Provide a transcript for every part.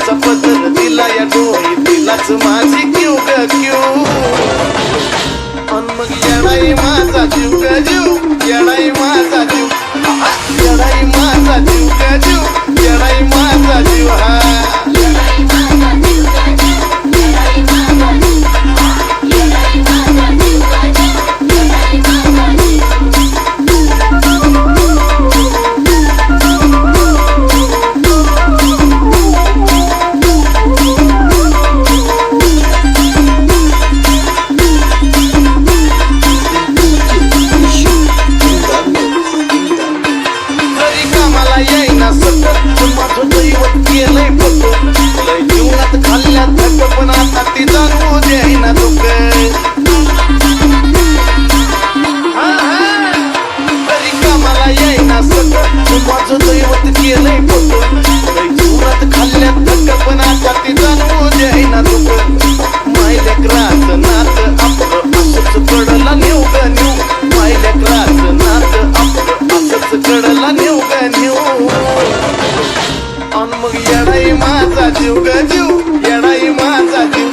मायेचा पदर दिला या डोळी तिलाच माझी क्यू ग क्यू अन मग येडाई माझा जीव ग जीव येडाई माझा जीव येडाई माझा जीव ग जीव येडाई माझा जीव हा येईना सतत माझं दैवत केलंय पतो लय जीवनात खाल्ल्या थक पण आता ती जाणवू देईना दुःख तरी कामाला येईना सतत माझं दैवत केलंय पतो लय जीवनात खाल्ल्या थक पण आता ती जाणवू देईना दुःख मायलेकराचं नातं आपलं असंच कडला नेऊ ग नेऊ मायलेकराचं नातं आपलं असंच कडला नेऊ ग नेऊ अन मग येडाई माझा जीव ग जीव येडाई माझा जीव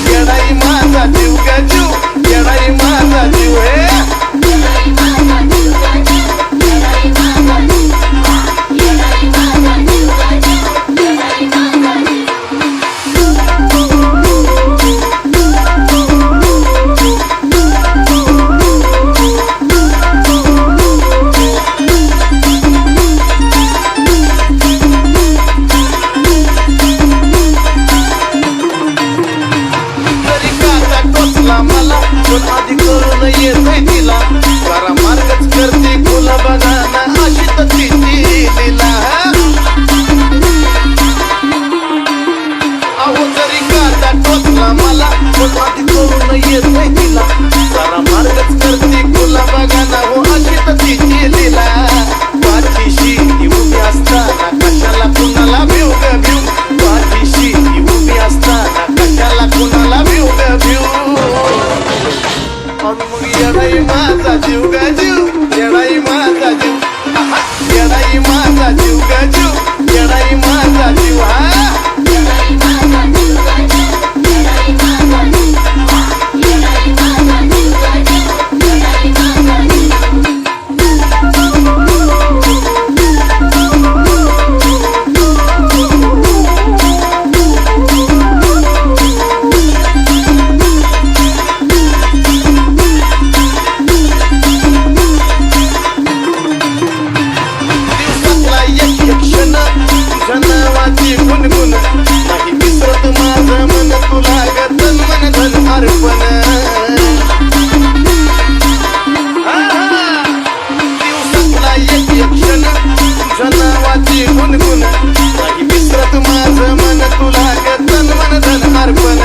येडाई माझा जीव ग जीव येडाई माझा जीव हे मला पण आधी करून येतोय तिला जरा मार्गच करते फुला बघाना अशी तर तिची दिला अहो जरी काटा टोचला मला पण आधी करून येतोय तिला जरा मार्गच करते फुला बघाना हो अशी तर तिची दिला पाठीशी उभी असताना कशाला कुणाला भिव ग भिव पाठीशी उभी असताना कशाला कुणाला भिव ग भिव अन मग येडाई माझा जीव ग जीव येडाई माझा जीव येडाई माझा जीव ग जीव येडाई माझा जीव हा नावाची गुणगुण नाही विसरत माझं मन तुला ग तन मन धन अर्पण दिवसातला एक क्षण तुझ्या नावाची गुणगुण नाही विसरत माझं मन तुला ग तन मन धन अर्पण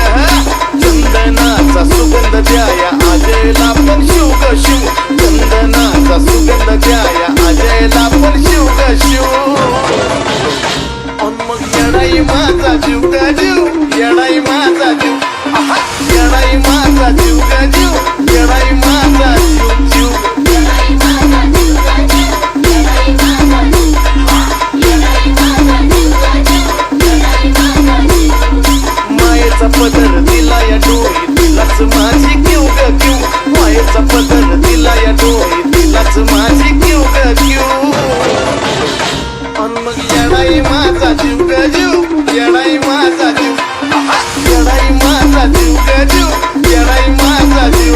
चंदनाचा सुगंध द्याया अजयला पण शिव ग शिव चंदनाचा सुगंध द्याया अजयला पण शिव ग शिव अन मग येडाई माझा जीव ग जीव येडाई माझा जीव येडाई माझा जीव ग जीव येडाई माझा जीव जीव मायेचा पदर दिला या डोळी तिलाच माझी क्यू ग क्यू मायेचा पदर दिला या डोळी तिलाच माझी क्यू ग क्यू अन मग येडाई माझा जीव ग जीव येडाई माझा जीव येडाई माझा जीव ग जीव येडाई माझा जीव